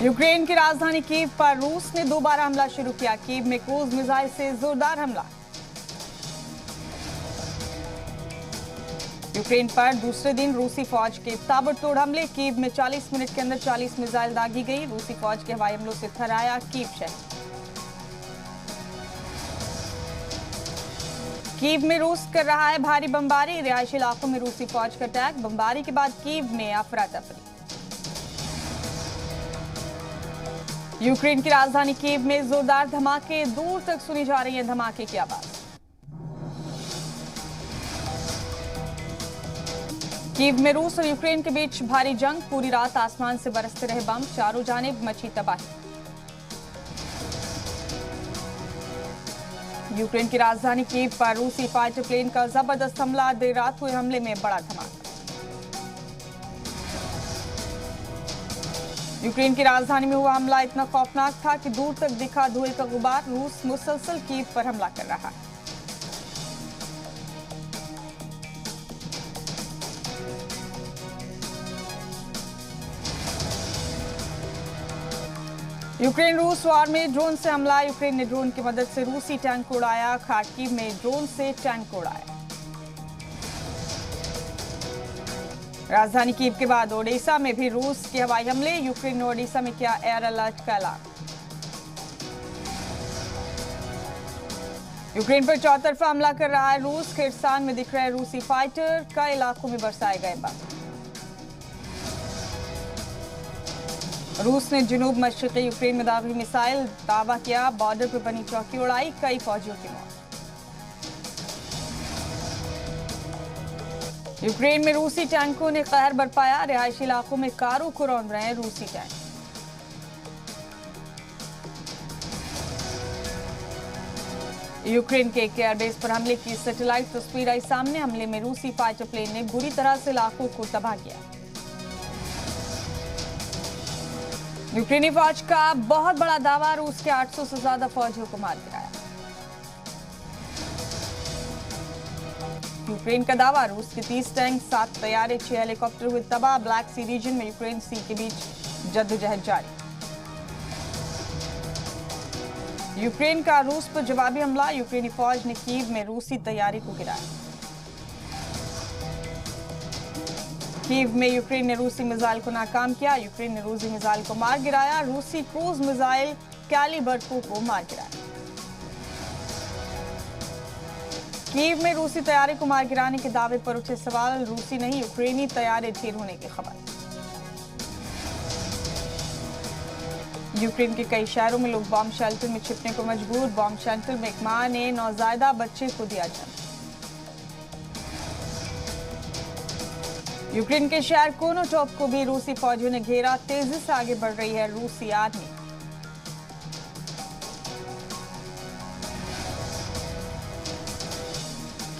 Ukraine की राजधानी Kyiv पर रूस ने दोबारा हमला शुरू किया। कीव में क्रूज मिसाइल से जोरदार हमला। यूक्रेन पर दूसरे दिन रूसी फौज के ताबड़तोड़ हमले। कीव में 40 मिनट के अंदर 40 मिसाइल दागी गई। रूसी फौज के हवाई हमलों से थर्राया कीव शहर। कीव में रूस कर रहा है भारी बमबारी। रिहायशी इलाकों में रूसी फौज का अटैक। बमबारी के बाद कीव में अफरा तफरी। यूक्रेन की राजधानी कीव में जोरदार धमाके। दूर तक सुनी जा रही है धमाके की आवाज। कीव में रूस और यूक्रेन के बीच भारी जंग। पूरी रात आसमान से बरसते रहे बम। चारों जानिब मची तबाही। यूक्रेन की राजधानी कीव पर रूसी फाइटर प्लेन का जबरदस्त हमला। देर रात हुए हमले में बड़ा धमाका। यूक्रेन की राजधानी में हुआ हमला इतना खौफनाक था कि दूर तक दिखा धुएं का गुबार। रूस मुसलसल कीव पर हमला कर रहा है। यूक्रेन रूस वार में ड्रोन से हमला। यूक्रेन ने ड्रोन की मदद से रूसी टैंक को उड़ाया। खार्किव में ड्रोन से टैंक को उड़ाया। राजधानी कीव के बाद ओडिशा में भी रूस के हवाई हमले। यूक्रेन ने ओडिशा में किया एयर अलर्ट का ऐलान। यूक्रेन पर चौतरफा हमला कर रहा है रूस। खिर्सान में दिख रहे रूसी फाइटर। कई इलाकों में बरसाए गए बम। रूस ने जनूब मशरक़ी यूक्रेन में दागी मिसाइल दावा किया। बॉर्डर पर बनी चौकी उड़ाई। कई फौजियों की मौत। यूक्रेन में रूसी टैंकों ने कहर बरपाया। रिहायशी इलाकों में कारों को रौंद रहे हैं रूसी टैंक। यूक्रेन के एक एयरबेस पर हमले की सैटेलाइट तस्वीर आई सामने। हमले में रूसी फाइटर प्लेन ने बुरी तरह से इलाकों को तबाह किया। यूक्रेनी फौज का बहुत बड़ा दावा। रूस के 800 से ज्यादा फौजियों को मार गिराया। यूक्रेन का दावा। रूस के 30 टैंक, 7 तैयारे, 6 हेलीकॉप्टर हुए तबाह। ब्लैक सी रीजन में यूक्रेन सी के बीच जद्दोजहद जारी। यूक्रेन का रूस पर जवाबी हमला। यूक्रेनी फौज ने कीव में रूसी तैयारी को गिराया। कीव में यूक्रेन ने रूसी मिसाइल को नाकाम किया। यूक्रेन ने रूसी मिसाइल को मार गिराया। रूसी क्रूज मिसाइल कैलिबर्को को मार गिराया। कीव में रूसी तैयारी को मार गिराने के दावे पर उठे सवाल। रूसी नहीं यूक्रेनी तैयारे ढेर होने की खबर। यूक्रेन के कई शहरों में लोग बॉम्ब शेल्टर में छिपने को मजबूर। बॉम्ब शेल्टर में एक मां ने नौजायदा बच्चे को दिया जन्म। यूक्रेन के शहर कोनोटोप को भी रूसी फौजियों ने घेरा। तेजी से आगे बढ़ रही है रूसी आर्मी।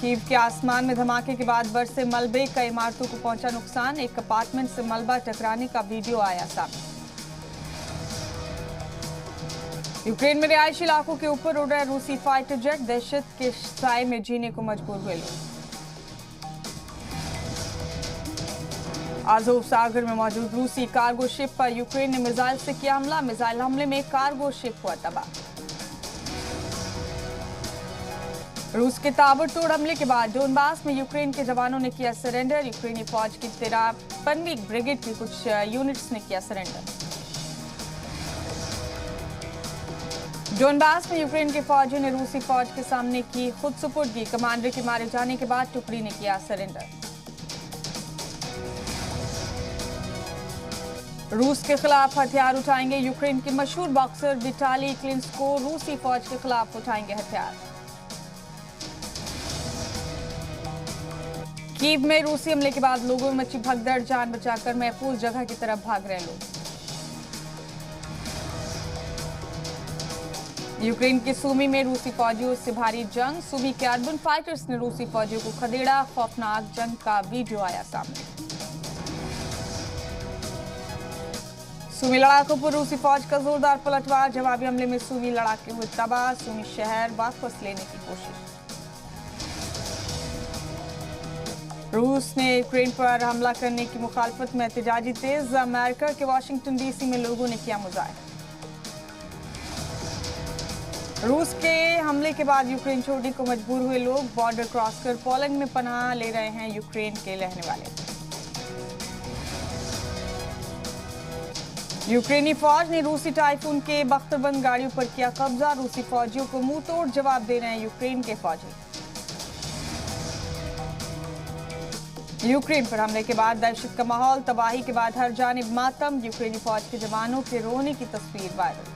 कीव के आसमान में धमाके के बाद बरसे मलबे। कई इमारतों को पहुंचा नुकसान। एक अपार्टमेंट से मलबा टकराने का वीडियो आया सामने। यूक्रेन में रिहायशी इलाकों के ऊपर उड़ रहे रूसी फाइटर जेट। दहशत के साए में जीने को मजबूर हुए लोग। आज़ोव सागर में मौजूद रूसी कार्गो शिप पर यूक्रेन ने मिसाइल से किया हमला। मिसाइल हमले में कार्गो शिप हुआ तबाह। रूस के ताबड़तोड़ हमले के बाद डोनबास में यूक्रेन के जवानों ने किया सरेंडर। यूक्रेनी फौज की 53वीं ब्रिगेड की कुछ यूनिट्स ने किया सरेंडर। डोनबास में यूक्रेन के फौजियों ने रूसी फौज के सामने की खुद सुपुर्दगी। कमांडर के मारे जाने के बाद टुकड़ी ने किया सरेंडर। रूस के खिलाफ हथियार उठाएंगे। यूक्रेन के मशहूर बॉक्सर विटाली क्लिंस्को रूसी फौज के खिलाफ उठाएंगे हथियार। कीव में रूसी हमले के बाद लोगों में मची भगदड़। जान बचाकर महफूज जगह की तरफ भाग रहे लोग। यूक्रेन के सूमी में रूसी फौजियों से भारी जंग। सूमी के अर्बन फाइटर्स ने रूसी फौजियों को खदेड़ा। खौफनाक जंग का वीडियो आया सामने। सूमी लड़ाकों पर रूसी फौज का जोरदार पलटवार। जवाबी हमले में सूमी लड़ाके हुए तबाह। सूमी शहर वापस लेने की कोशिश। रूस ने यूक्रेन पर हमला करने की मुखालफत में एहतजाजी तेज। अमेरिका के वाशिंगटन डीसी में लोगों ने किया मुजाहरा। रूस के हमले के बाद यूक्रेन छोड़ने को मजबूर हुए लोग बॉर्डर क्रॉस कर पोलैंड में पनाह ले रहे हैं यूक्रेन के रहने वाले। यूक्रेनी फौज ने रूसी टाइफून के बख्तरबंद गाड़ियों पर किया कब्जा। रूसी फौजियों को मुंह तोड़ जवाब दे रहे हैं यूक्रेन के फौजी। यूक्रेन पर हमले के बाद दहशत का माहौल, तबाही के बाद हर जानिब मातम। यूक्रेनी फौज के जवानों के रोने की तस्वीर वायरल।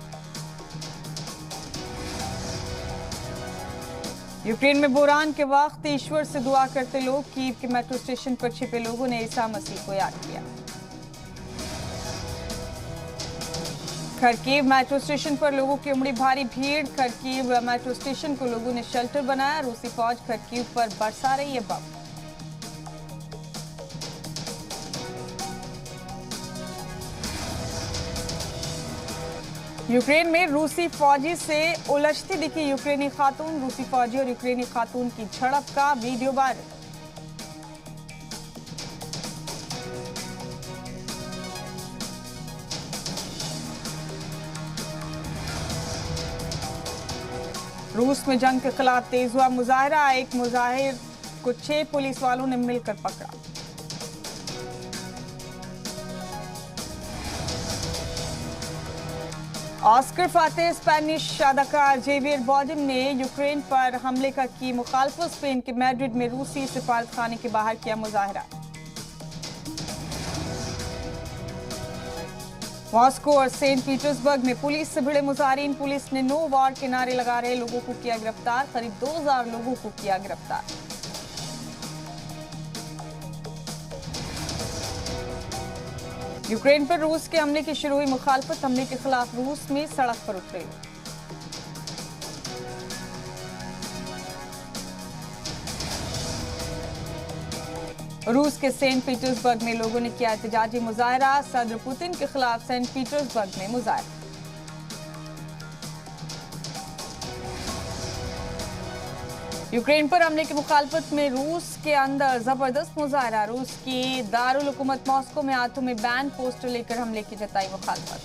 यूक्रेन में बुरान के वक्त ईश्वर से दुआ करते लोग। कीव के मेट्रो स्टेशन पर छिपे लोगों ने ईसा मसीह को याद किया। खरकीव मेट्रो स्टेशन पर लोगों की उमड़ी भारी भीड़। खरकीव मेट्रो स्टेशन को लोगों ने शेल्टर बनाया। रूसी फौज खरकीव पर बरसा रही है बम। यूक्रेन में रूसी फौजी से उलझती दिखी यूक्रेनी खातून। रूसी फौजी और यूक्रेनी खातून की झड़प का वीडियो वायरल। रूस में जंग के खिलाफ तेज हुआ मुजाहरा। एक मुजाहिर को 6 पुलिस वालों ने मिलकर पकड़ा। ऑस्कर फातेह स्पेनिश अदाकार जेवियर बार्डेम ने यूक्रेन पर हमले का की मुखालफत। स्पेन के मैड्रिड में रूसी सिफारतखाने के बाहर किया मुजाहरा। मॉस्को और सेंट पीटर्सबर्ग में पुलिस से भिड़े मुजाहिरीन। पुलिस ने नो वॉर के नारे लगा रहे लोगों को किया गिरफ्तार। करीब 2000 लोगों को किया गिरफ्तार। यूक्रेन पर रूस के हमले की शुरू हुई मुखालफत। हमले के खिलाफ रूस में सड़क पर उतरे। रूस के सेंट पीटर्सबर्ग में लोगों ने किया एहतजाजी मुजाहरा। सदर पुतिन के खिलाफ सेंट पीटर्सबर्ग में मुजाहरा। यूक्रेन पर हमले की मुखालफत में रूस के अंदर जबरदस्त मुजाहरा। रूस की दारुल हुकूमत मॉस्को में हाथों में बैन पोस्टर लेकर हमले की जताई मुखालफत।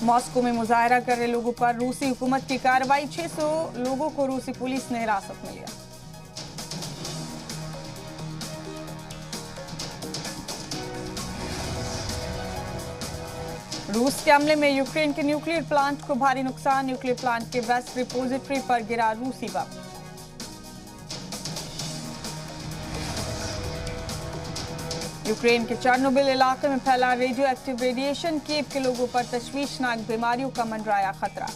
मॉस्को में मुजाहरा कर रहे लोगों पर रूसी हुकूमत की कार्रवाई। 600 लोगों को रूसी पुलिस ने हिरासत में लिया। रूस के हमले में यूक्रेन के न्यूक्लियर प्लांट को भारी नुकसान। न्यूक्लियर प्लांट के वेस्ट रिपोजिटरी पर गिरा रूसी बम। यूक्रेन के चेर्नोबिल इलाके में फैला रेडियो एक्टिव रेडिएशन। कीव के लोगों पर तशवीशनाक बीमारियों का मंडराया खतरा।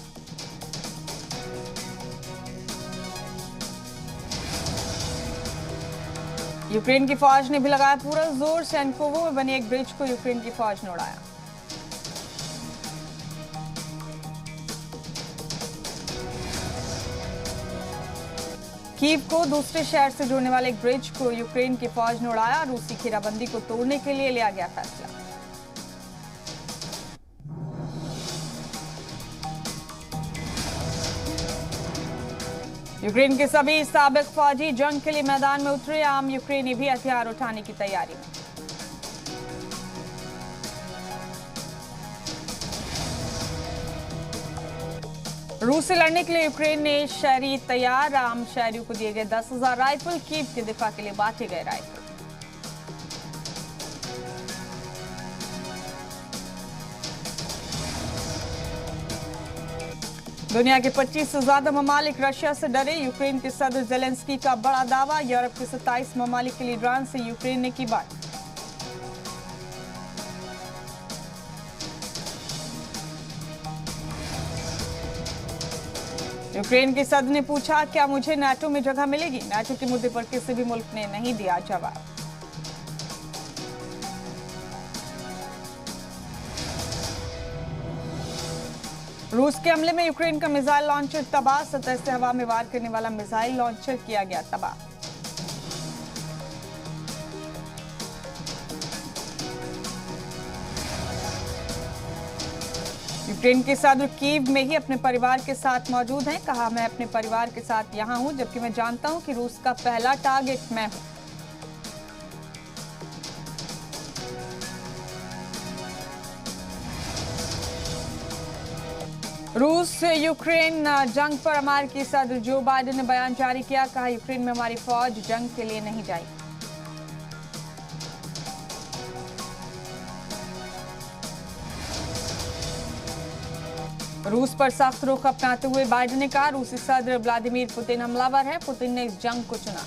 यूक्रेन की फौज ने भी लगाया पूरा जोर। सैनकोवो में बनी एक ब्रिज को यूक्रेन की फौज ने उड़ाया। कीव को दूसरे शहर से जोड़ने वाले एक ब्रिज को यूक्रेन की फौज ने उड़ाया। रूसी घेराबंदी को तोड़ने के लिए लिया गया फैसला। यूक्रेन के सभी साबिक फौजी जंग के लिए मैदान में उतरे। आम यूक्रेनी भी हथियार उठाने की तैयारी में। रूस से लड़ने के लिए यूक्रेन ने शहरी तैयार। आम शहरियों को दिए गए 10,000 राइफल। कीव के दिफा के लिए बांटे गए राइफल। दुनिया के 25 से ज्यादा ममालिक रशिया से डरे। यूक्रेन के सदर जेलेंस्की का बड़ा दावा। यूरोप के 27 ममालिक के लीडरान से यूक्रेन ने की बात। यूक्रेन के सदर ने पूछा, क्या मुझे नाटो में जगह मिलेगी? नाटो के मुद्दे पर किसी भी मुल्क ने नहीं दिया जवाब। रूस के हमले में यूक्रेन का मिसाइल लॉन्चर तबाह। सतह से हवा में वार करने वाला मिसाइल लॉन्चर किया गया तबाह। यूक्रेन के सदर कीव में ही अपने परिवार के साथ मौजूद हैं। कहा, मैं अपने परिवार के साथ यहां हूं, जबकि मैं जानता हूं कि रूस का पहला टारगेट मैं हूं। रूस यूक्रेन जंग पर अमेरिकी सदर जो बाइडेन ने बयान जारी किया। कहा, यूक्रेन में हमारी फौज जंग के लिए नहीं जाएगी। रूस पर सख्त रुख अपनाते हुए बाइडेन ने कहा, रूसी सदर व्लादिमीर पुतिन हमलावर है। पुतिन ने इस जंग को चुना।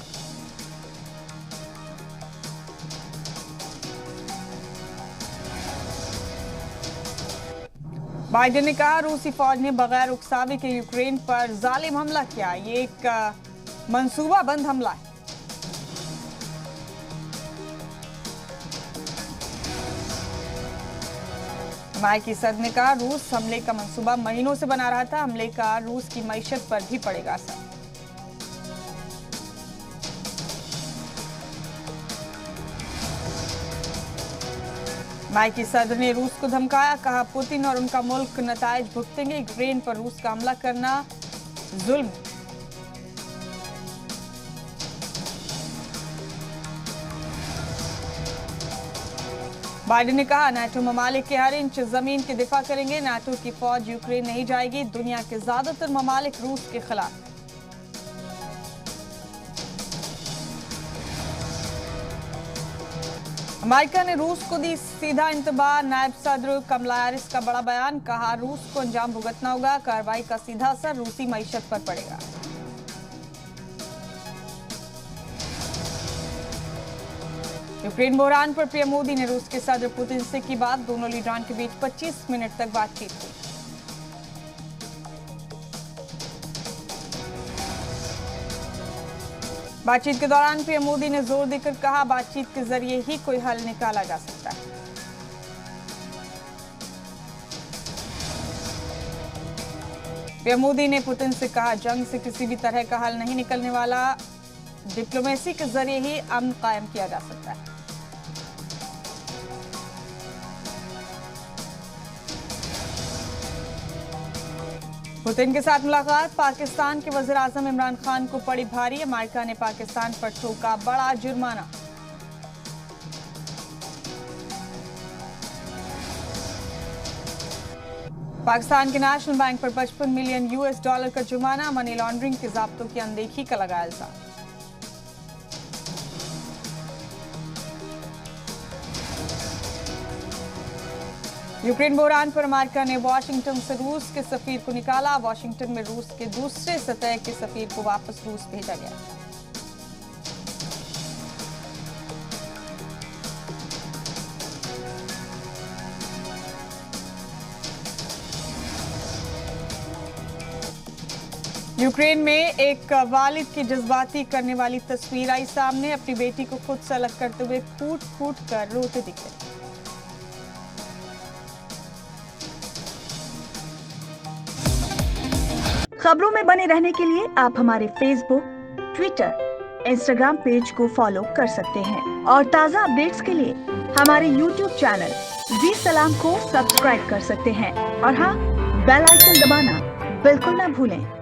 बाइडेन ने कहा, रूसी फौज ने बगैर उकसावे के यूक्रेन पर जालिम हमला किया। ये एक मंसूबाबंद हमला है। अमेरिकी सदर ने कहा, रूस हमले का मंसूबा महीनों से बना रहा था। हमले का रूस की मईशत पर भी पड़ेगा असर। अमेरिकी सदर ने रूस को धमकाया। कहा, पुतिन और उनका मुल्क नतायज भुगतेंगे। यूक्रेन पर रूस का हमला करना जुल्म। बाइडेन ने कहा, नाटो ममालिक के हर इंच जमीन की दिफा करेंगे। नाटो की फौज यूक्रेन नहीं जाएगी। दुनिया के ज्यादातर ममालिक रूस के खिलाफ। अमेरिका ने रूस को दी सीधा इंतबा। नायब सदर कमला हैरिस का बड़ा बयान। कहा, रूस को अंजाम भुगतना होगा। कार्रवाई का सीधा असर रूसी मईशत पर पड़ेगा। यूक्रेन बहरान पर पीएम मोदी ने रूस के सदर पुतिन से की बात। दोनों लीडरान के बीच 25 मिनट तक बातचीत हुई। बातचीत के दौरान पीएम मोदी ने जोर देकर कहा, बातचीत के जरिए ही कोई हल निकाला जा सकता है। पीएम मोदी ने पुतिन से कहा, जंग से किसी भी तरह का हल नहीं निकलने वाला। डिप्लोमेसी के जरिए ही अमन कायम किया जा सकता है। पुतिन के साथ मुलाकात। पाकिस्तान के वज़ीर आज़म इमरान खान को पड़ी भारी। अमेरिका ने पाकिस्तान पर ठोका बड़ा जुर्माना। पाकिस्तान के नेशनल बैंक पर 55 मिलियन US$ का जुर्माना। मनी लॉन्ड्रिंग के ज़ाब्तों की अनदेखी का लगाया इल्जाम। यूक्रेन बहरान पर अमेरिका ने वाशिंगटन से रूस के सफीर को निकाला। वाशिंगटन में रूस के दूसरे सतह के सफीर को वापस रूस भेजा गया। यूक्रेन में एक वालिद की जज्बाती करने वाली तस्वीर आई सामने। अपनी बेटी को खुद से अलग करते हुए फूट फूट कर रोते दिखे। खबरों में बने रहने के लिए आप हमारे फेसबुक, ट्विटर, इंस्टाग्राम पेज को फॉलो कर सकते हैं और ताज़ा अपडेट्स के लिए हमारे यूट्यूब चैनल जी सलाम को सब्सक्राइब कर सकते हैं। और हाँ, बेल आइकन दबाना बिल्कुल ना भूलें।